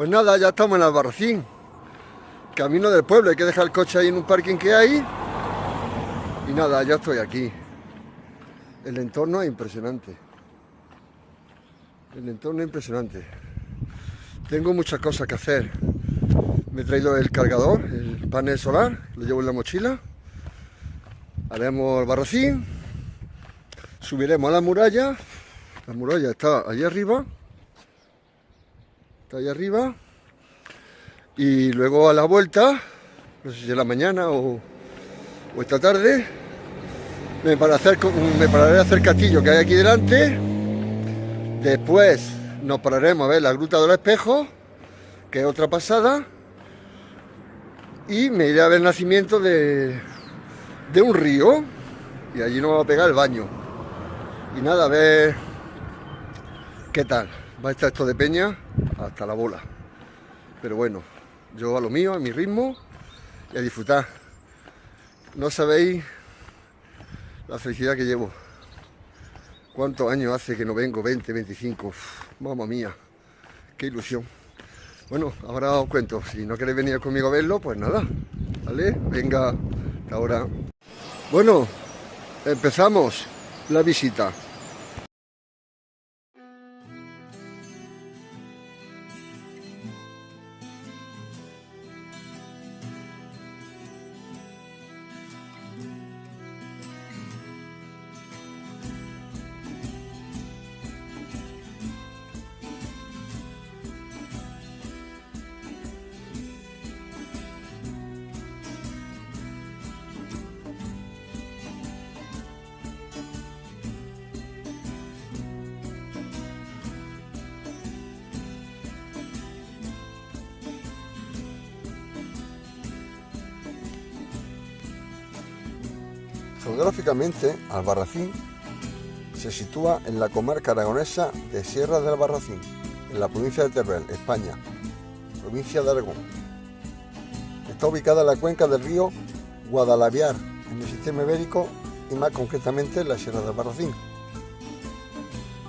Pues nada, ya estamos en Albarracín, camino del pueblo. Hay que dejar el coche ahí en un parking que hay. Y nada, ya estoy aquí. El entorno es impresionante. El entorno es impresionante. Tengo muchas cosas que hacer. Me he traído el cargador, el panel solar, lo llevo en la mochila. Haremos Albarracín. Subiremos a la muralla. La muralla está allí arriba. Está ahí arriba. Y luego a la vuelta, no sé si será mañana o esta tarde, me pararé a hacer el castillo que hay aquí delante. Después nos pararemos a ver la Gruta de los Espejos, que es otra pasada. Y me iré a ver el nacimiento de un río. Y allí nos vamos a pegar el baño. Y nada, a ver qué tal. Va a estar esto de peña hasta la bola. Pero bueno, yo a lo mío, a mi ritmo y a disfrutar. No sabéis la felicidad que llevo. ¿Cuántos años hace que no vengo? 20, 25. Uf, mamma mía, qué ilusión. Bueno, ahora os cuento. Si no queréis venir conmigo a verlo, pues nada. ¿Vale? Venga, hasta ahora. Bueno, empezamos la visita. Geográficamente, Albarracín se sitúa en la comarca aragonesa de Sierra de Albarracín, en la provincia de Teruel, España, provincia de Aragón. Está ubicada en la cuenca del río Guadalaviar, en el sistema ibérico y más concretamente en la Sierra de Albarracín.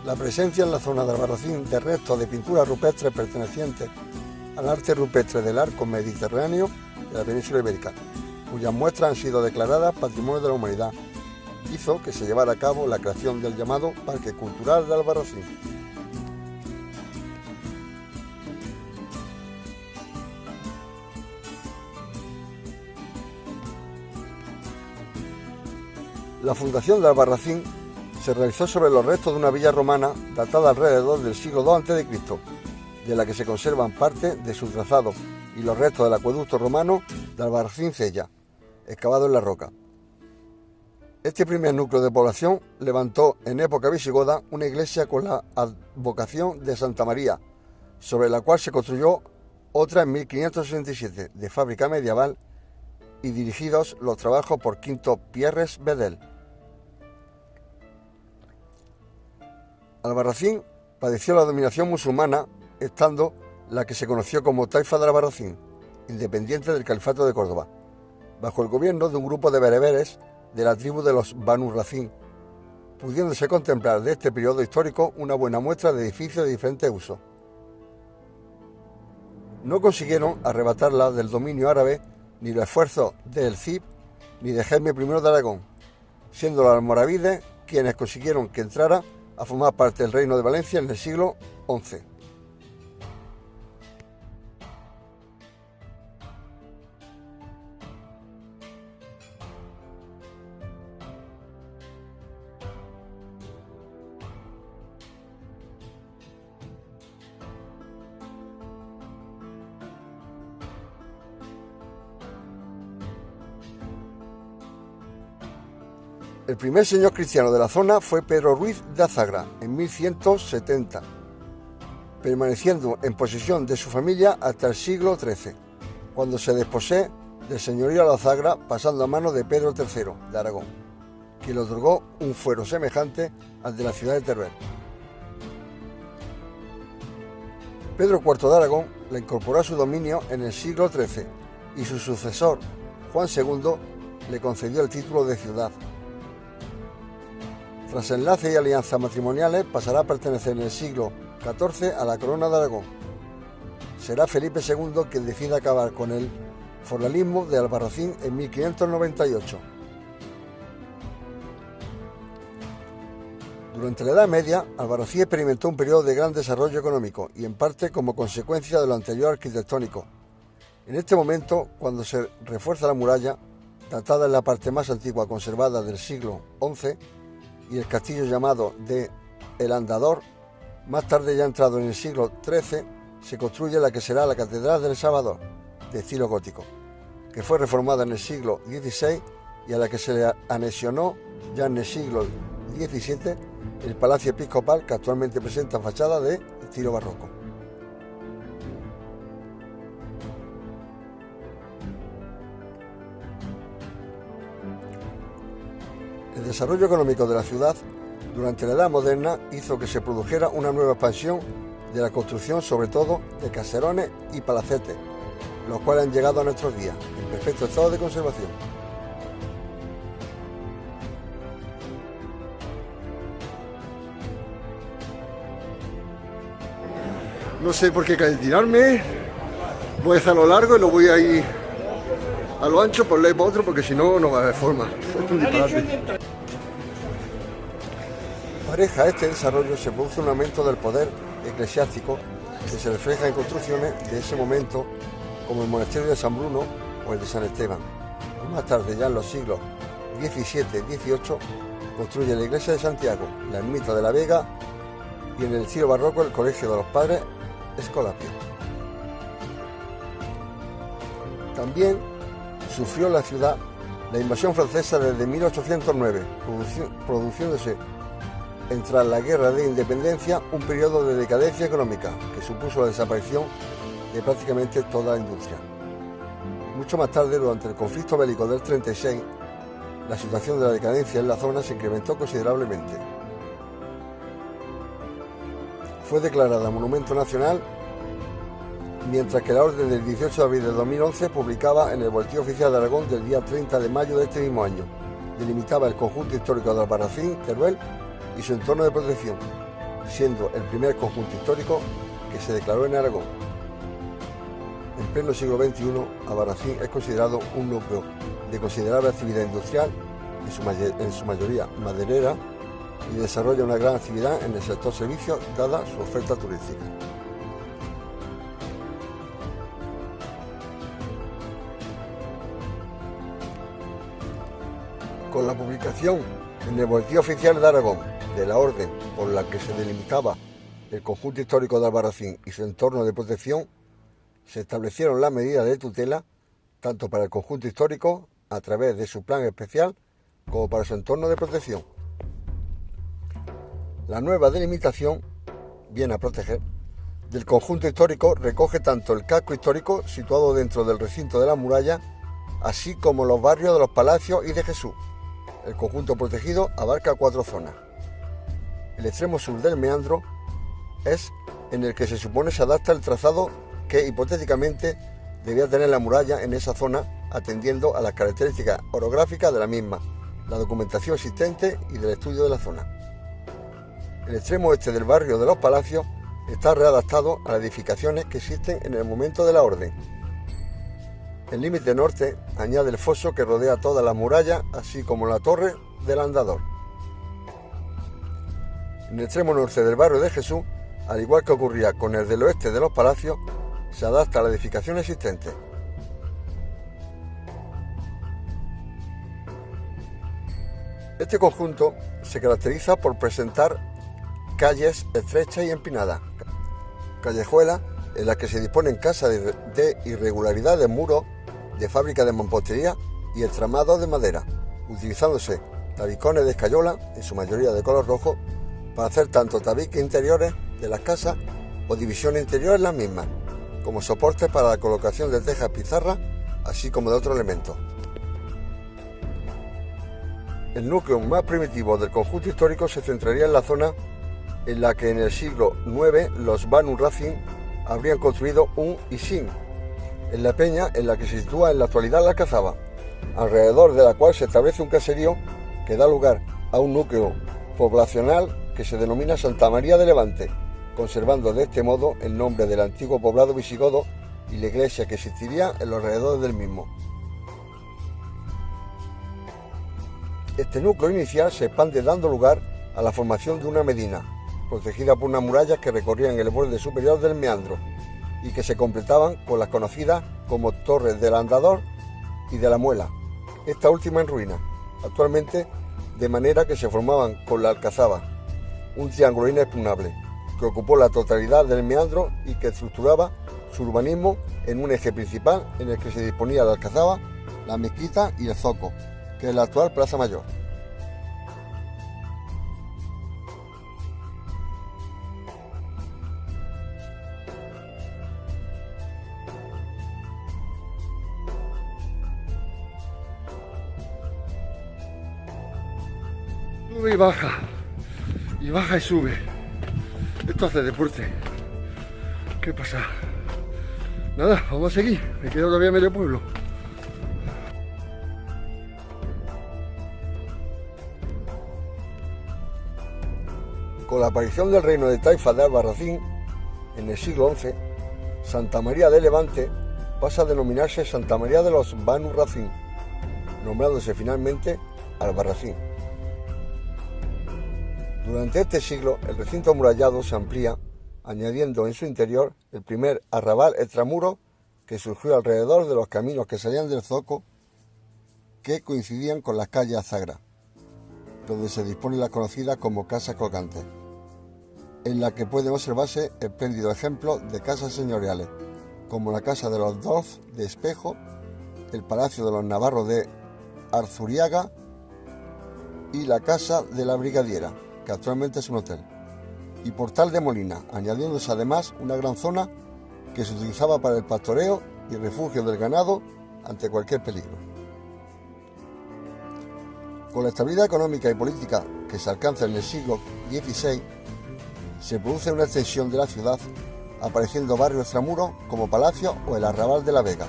La presencia en la zona de Albarracín de restos de pinturas rupestres pertenecientes al arte rupestre del arco mediterráneo de la península ibérica, cuyas muestras han sido declaradas Patrimonio de la Humanidad, hizo que se llevara a cabo la creación del llamado Parque Cultural de Albarracín. La fundación de Albarracín se realizó sobre los restos de una villa romana datada alrededor del siglo II a.C., de la que se conservan parte de su trazado y los restos del acueducto romano de Albarracín-Cella, excavado en la roca. Este primer núcleo de población levantó en época visigoda una iglesia con la advocación de Santa María, sobre la cual se construyó otra en 1567, de fábrica medieval, y dirigidos los trabajos por Quinto Pierres Bedel. Albarracín padeció la dominación musulmana, estando la que se conoció como Taifa de Albarracín, independiente del Califato de Córdoba, bajo el gobierno de un grupo de bereberes de la tribu de los Banu Racín, pudiéndose contemplar de este periodo histórico una buena muestra de edificios de diferentes usos. No consiguieron arrebatarla del dominio árabe ni los esfuerzos de El Cid ni de Jaime I de Aragón, siendo los almorávides quienes consiguieron que entrara a formar parte del Reino de Valencia en el siglo XI. El primer señor cristiano de la zona fue Pedro Ruiz de Azagra, en 1170, permaneciendo en posesión de su familia hasta el siglo XIII, cuando se desposee del señorío de Azagra, pasando a manos de Pedro III de Aragón, quien le otorgó un fuero semejante al de la ciudad de Teruel. Pedro IV de Aragón la incorporó a su dominio en el siglo XIII y su sucesor, Juan II, le concedió el título de ciudad. Tras enlaces y alianzas matrimoniales, pasará a pertenecer en el siglo XIV a la corona de Aragón, será Felipe II quien decida acabar con el foralismo de Albarracín en 1598. Durante la Edad Media, Albarracín experimentó un periodo de gran desarrollo económico y en parte como consecuencia de lo anterior arquitectónico. En este momento, cuando se refuerza la muralla, datada en la parte más antigua conservada del siglo XI, y el castillo llamado de El Andador, más tarde ya entrado en el siglo XIII, se construye la que será la Catedral del Salvador, de estilo gótico, que fue reformada en el siglo XVI y a la que se le anexionó ya en el siglo XVII el Palacio Episcopal, que actualmente presenta fachada de estilo barroco. El desarrollo económico de la ciudad durante la Edad Moderna hizo que se produjera una nueva expansión de la construcción, sobre todo de caserones y palacetes, los cuales han llegado a nuestros días en perfecto estado de conservación. No sé por qué tirarme, voy a hacer a lo largo y lo voy a ir a lo ancho por ley para otro, porque si no, no va a haber forma. Es un disparate. Pareja a este desarrollo se produce un aumento del poder eclesiástico que se refleja en construcciones de ese momento como el monasterio de San Bruno o el de San Esteban. Y más tarde, ya en los siglos XVII y XVIII, construye la iglesia de Santiago, la ermita de la Vega y en el estilo barroco el colegio de los padres Escolapios. También sufrió la ciudad la invasión francesa desde 1809, produciéndose tras la Guerra de Independencia un periodo de decadencia económica que supuso la desaparición de prácticamente toda la industria. Mucho más tarde, durante el conflicto bélico del 36, la situación de la decadencia en la zona se incrementó considerablemente. Fue declarada Monumento Nacional, mientras que la orden del 18 de abril de 2011 publicaba en el Boletín Oficial de Aragón del día 30 de mayo de este mismo año. Delimitaba el conjunto histórico de Albarracín, Teruel y su entorno de protección, siendo el primer conjunto histórico que se declaró en Aragón. En pleno siglo XXI, Albarracín es considerado un núcleo de considerable actividad industrial, en su mayoría maderera, y desarrolla una gran actividad en el sector servicios, dada su oferta turística. Con la publicación en el Boletín Oficial de Aragón de la orden por la que se delimitaba el conjunto histórico de Albarracín y su entorno de protección, se establecieron las medidas de tutela tanto para el conjunto histórico a través de su plan especial como para su entorno de protección. La nueva delimitación, viene a proteger, del conjunto histórico recoge tanto el casco histórico situado dentro del recinto de la muralla, así como los barrios de los Palacios y de Jesús. El conjunto protegido abarca 4 zonas. El extremo sur del meandro es en el que se supone se adapta el trazado que hipotéticamente debía tener la muralla en esa zona, atendiendo a las características orográficas de la misma, la documentación existente y del estudio de la zona. El extremo oeste del barrio de los Palacios está readaptado a las edificaciones que existen en el momento de la orden. El límite norte añade el foso que rodea toda la muralla, así como la torre del andador. En el extremo norte del barrio de Jesús, al igual que ocurría con el del oeste de los Palacios, se adapta a la edificación existente. Este conjunto se caracteriza por presentar calles estrechas y empinadas, callejuelas en las que se disponen casas de irregularidad de muros, de fábrica de mampostería y entramados de madera, utilizándose tabicones de escayola, en su mayoría de color rojo, para hacer tanto tabiques interiores de las casas o divisiones interiores las mismas, como soportes para la colocación de tejas pizarras, así como de otros elementos. El núcleo más primitivo del conjunto histórico se centraría en la zona en la que en el siglo IX los Banu Racing habrían construido un Isin, en la peña en la que se sitúa en la actualidad la Alcazaba, alrededor de la cual se establece un caserío que da lugar a un núcleo poblacional que se denomina Santa María de Levante, conservando de este modo el nombre del antiguo poblado visigodo y la iglesia que existiría en los alrededores del mismo. Este núcleo inicial se expande dando lugar a la formación de una medina, protegida por unas murallas que recorrían el borde superior del meandro y que se completaban con las conocidas como Torres del Andador y de la Muela, esta última en ruinas, actualmente, de manera que se formaban con la Alcazaba, un triángulo inexpugnable que ocupó la totalidad del meandro y que estructuraba su urbanismo en un eje principal en el que se disponía la Alcazaba, la mezquita y el zoco, que es la actual Plaza Mayor. Sube y baja y sube. Esto hace deporte. ¿Qué pasa? Nada, vamos a seguir. Me queda todavía medio pueblo. Con la aparición del reino de Taifa de Albarracín, en el siglo XI, Santa María de Levante pasa a denominarse Santa María de los Banu Racín, nombrándose finalmente Albarracín. Durante este siglo, el recinto amurallado se amplía, añadiendo en su interior el primer arrabal extramuro que surgió alrededor de los caminos que salían del zoco, que coincidían con las calles Azagra, donde se disponen las conocidas como casas colgantes, en la que pueden observarse espléndidos ejemplos de casas señoriales, como la casa de los Dolz de Espejo, el Palacio de los Navarros de Arzuriaga y la Casa de la Brigadiera, que actualmente es un hotel, y Portal de Molina, añadiéndose además una gran zona que se utilizaba para el pastoreo y refugio del ganado ante cualquier peligro. Con la estabilidad económica y política que se alcanza en el siglo XVI, se produce una extensión de la ciudad, apareciendo barrios extramuros como Palacio o el Arrabal de la Vega,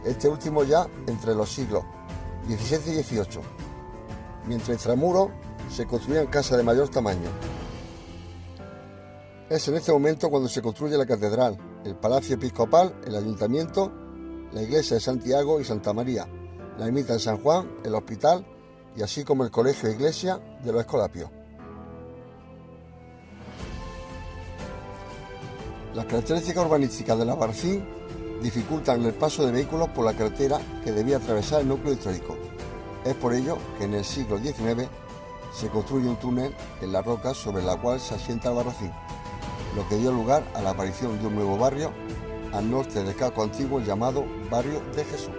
este último ya entre los siglos XVII y XVIII, mientras extramuros se construían casas de mayor tamaño. Es en este momento cuando se construye la catedral, el Palacio Episcopal, el Ayuntamiento, la Iglesia de Santiago y Santa María, la ermita de San Juan, el hospital y así como el colegio e iglesia de los Escolapios. Las características urbanísticas de Albarracín dificultan el paso de vehículos por la carretera que debía atravesar el núcleo histórico. Es por ello que en el siglo XIX se construye un túnel en la roca sobre la cual se asienta Albarracín, lo que dio lugar a la aparición de un nuevo barrio al norte del casco antiguo llamado Barrio de Jesús.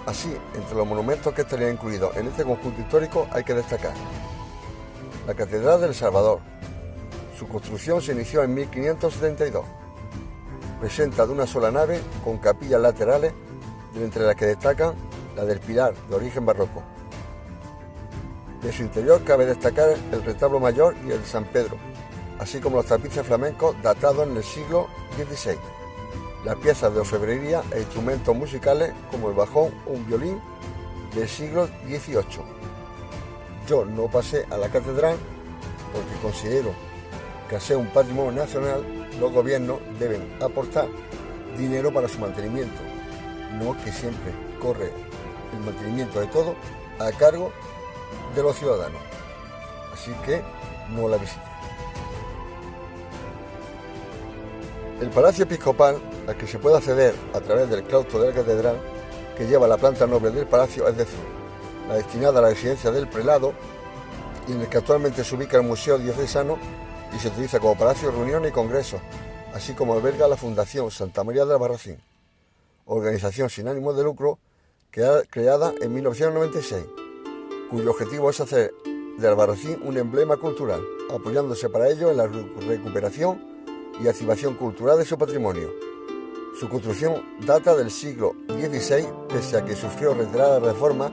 Así, entre los monumentos que estarían incluidos en este conjunto histórico hay que destacar la Catedral del Salvador. Su construcción se inició en 1572. Presenta de una sola nave con capillas laterales, de entre las que destacan la del Pilar, de origen barroco. De su interior cabe destacar el retablo mayor y el San Pedro, así como los tapices flamencos datados en el siglo XVI, las piezas de orfebrería e instrumentos musicales como el bajón o un violín del siglo XVIII. Yo no pasé a la catedral porque considero que al ser un patrimonio nacional, los gobiernos deben aportar dinero para su mantenimiento, no que siempre corre el mantenimiento de todo a cargo de los ciudadanos. Así que no la visité. El Palacio Episcopal, al que se puede acceder a través del claustro de la catedral, que lleva la planta noble del palacio, es decir, la destinada a la residencia del prelado, y en el que actualmente se ubica el Museo Diocesano y se utiliza como palacio de reuniones y congresos, así como alberga la Fundación Santa María de Albarracín, organización sin ánimo de lucro creada en 1996, cuyo objetivo es hacer de Albarracín un emblema cultural, apoyándose para ello en la recuperación y activación cultural de su patrimonio. Su construcción data del siglo XVI, pese a que sufrió reiteradas reformas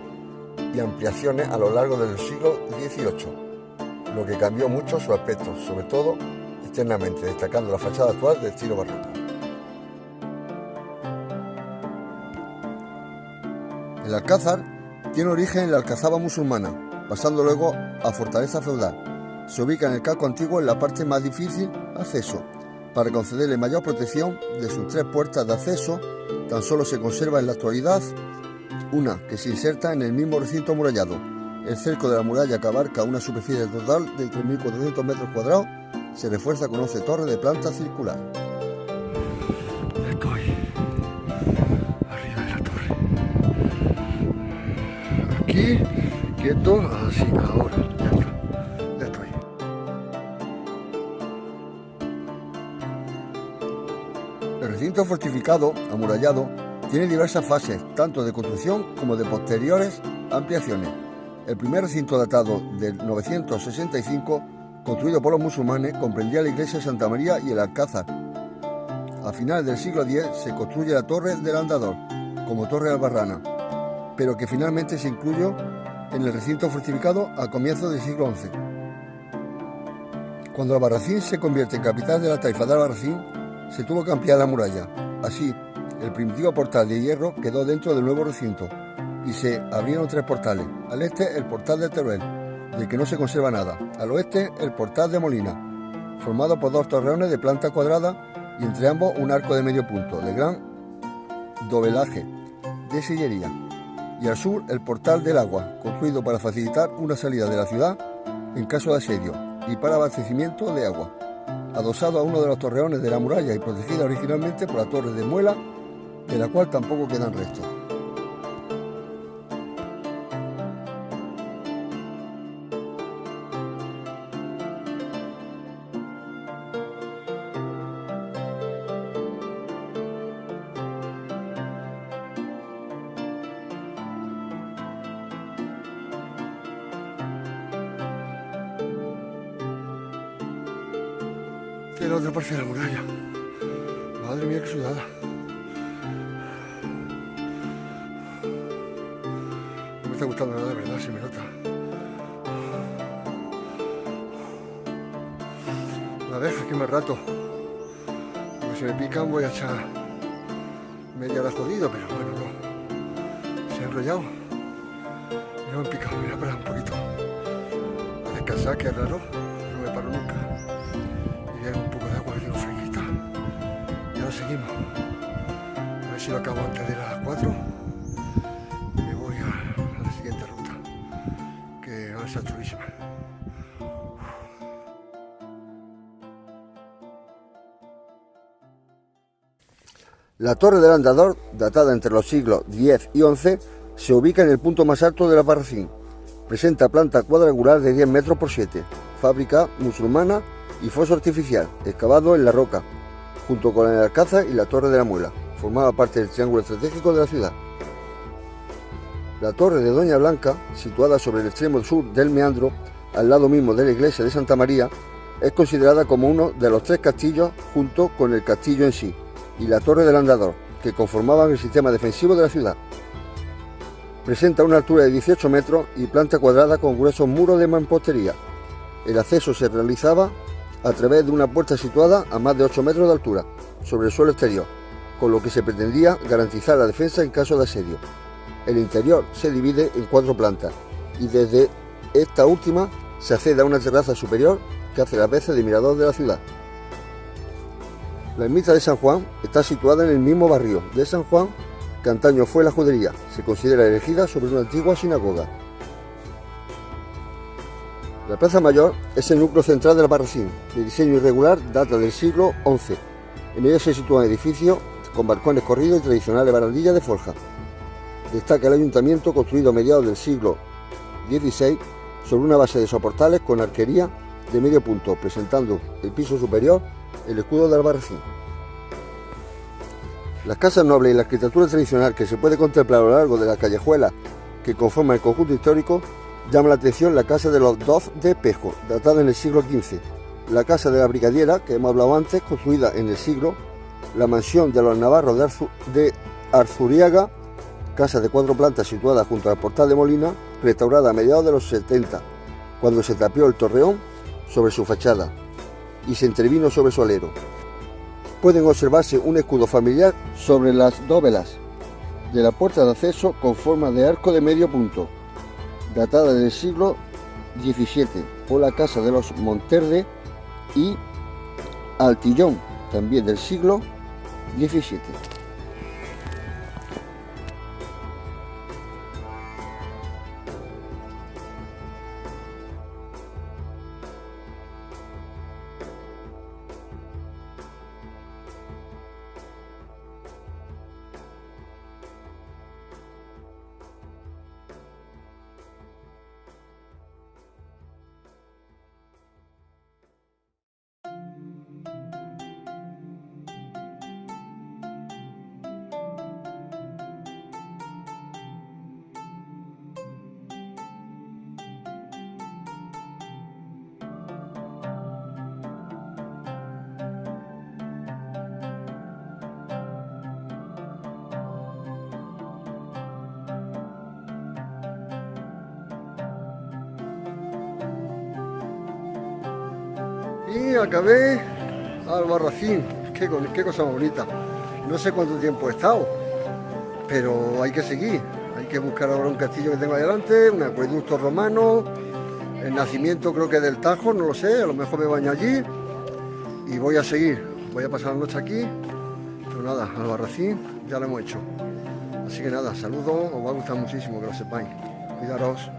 y ampliaciones a lo largo del siglo XVIII, lo que cambió mucho su aspecto, sobre todo externamente, destacando la fachada actual de estilo barroco. El alcázar tiene origen en la alcazaba musulmana, pasando luego a Fortaleza Feudal. Se ubica en el casco antiguo en la parte más difícil acceso. Para concederle mayor protección de sus 3 puertas de acceso, tan solo se conserva en la actualidad una que se inserta en el mismo recinto amurallado. El cerco de la muralla, que abarca una superficie total de 3.400 metros cuadrados, se refuerza con 11 torres de planta circular. Estoy arriba de la torre. Aquí, quieto, así, ahora, ya está, ya estoy. El recinto fortificado, amurallado, tiene diversas fases, tanto de construcción como de posteriores ampliaciones. El primer recinto, datado del 965, construido por los musulmanes, comprendía la iglesia de Santa María y el Alcázar. A finales del siglo X se construye la Torre del Andador, como Torre Albarrana, pero que finalmente se incluyó en el recinto fortificado a comienzos del siglo XI. Cuando Albarracín se convierte en capital de la taifa de Albarracín, se tuvo que ampliar la muralla. Así, el primitivo portal de hierro quedó dentro del nuevo recinto y se abrieron 3 portales. Al este, el portal de Teruel, del que no se conserva nada. Al oeste, el portal de Molina, formado por 2 torreones de planta cuadrada y entre ambos un arco de medio punto, de gran dovelaje de sillería. Y al sur, el portal del agua, construido para facilitar una salida de la ciudad en caso de asedio y para abastecimiento de agua, adosado a uno de los torreones de la muralla y protegida originalmente por la torre de Muela, de la cual tampoco quedan restos. De la otra parte de la muralla. Madre mía, qué sudada. No me está gustando nada, de verdad, se me nota. La abeja, que más rato. Porque si me pican voy a echar media hora jodido, pero bueno, no. Se ha enrollado. Y no me han picado, me voy a parar un poquito. A descansar, que es raro. No me paro nunca. Un poco de agua que tengo fresquita y ahora seguimos, a ver si lo acabo antes de las 4 y me voy a la siguiente ruta, que va a ser chulísima. La Torre del Andador, datada entre los siglos X y XI, se ubica en el punto más alto de Albarracín. Presenta planta cuadrangular de 10 metros por 7, fábrica musulmana y foso artificial, excavado en la roca, junto con el Alcázar y la Torre de la Muela. Formaba parte del triángulo estratégico de la ciudad. La Torre de Doña Blanca, situada sobre el extremo sur del meandro, al lado mismo de la iglesia de Santa María, es considerada como uno de los 3 castillos, junto con el castillo en sí, y la Torre del Andador, que conformaban el sistema defensivo de la ciudad. Presenta una altura de 18 metros y planta cuadrada con gruesos muros de mampostería. El acceso se realizaba a través de una puerta situada a más de 8 metros de altura, sobre el suelo exterior, con lo que se pretendía garantizar la defensa en caso de asedio. El interior se divide en 4 plantas, y desde esta última se accede a una terraza superior que hace las veces de mirador de la ciudad. La ermita de San Juan está situada en el mismo barrio de San Juan que antaño fue la judería. Se considera erigida sobre una antigua sinagoga. La Plaza Mayor es el núcleo central del Albarracín, de diseño irregular, data del siglo XI. En ella se sitúa un edificio con balcones corridos y tradicionales barandillas de forja. Destaca el ayuntamiento, construido a mediados del siglo XVI, sobre una base de soportales con arquería de medio punto, presentando el piso superior el escudo de Albarracín. Las casas nobles y la arquitectura tradicional que se puede contemplar a lo largo de las callejuelas que conforman el conjunto histórico llama la atención la casa de los Doz de Pejo, datada en el siglo XV, la casa de la Brigadiera, que hemos hablado antes, construida en el siglo, la mansión de los Navarros de Arzuriaga, casa de 4 plantas situada junto al portal de Molina, restaurada a mediados de los 70, cuando se tapió el torreón sobre su fachada y se intervino sobre su alero. Pueden observarse un escudo familiar sobre las dóvelas de la puerta de acceso con forma de arco de medio punto, datada del siglo XVII, por la casa de los Monterde, y Altillón, también del siglo XVII. Y acabé Albarracín. Qué cosa más bonita. No sé cuánto tiempo he estado, pero hay que seguir. Hay que buscar ahora un castillo que tengo adelante, un acueducto romano, el nacimiento creo que del Tajo, no lo sé, a lo mejor me baño allí y voy a seguir. Voy a pasar la noche aquí, pero nada, Albarracín ya lo hemos hecho. Así que nada, saludos, os va a gustar muchísimo que lo sepáis. Cuidaros.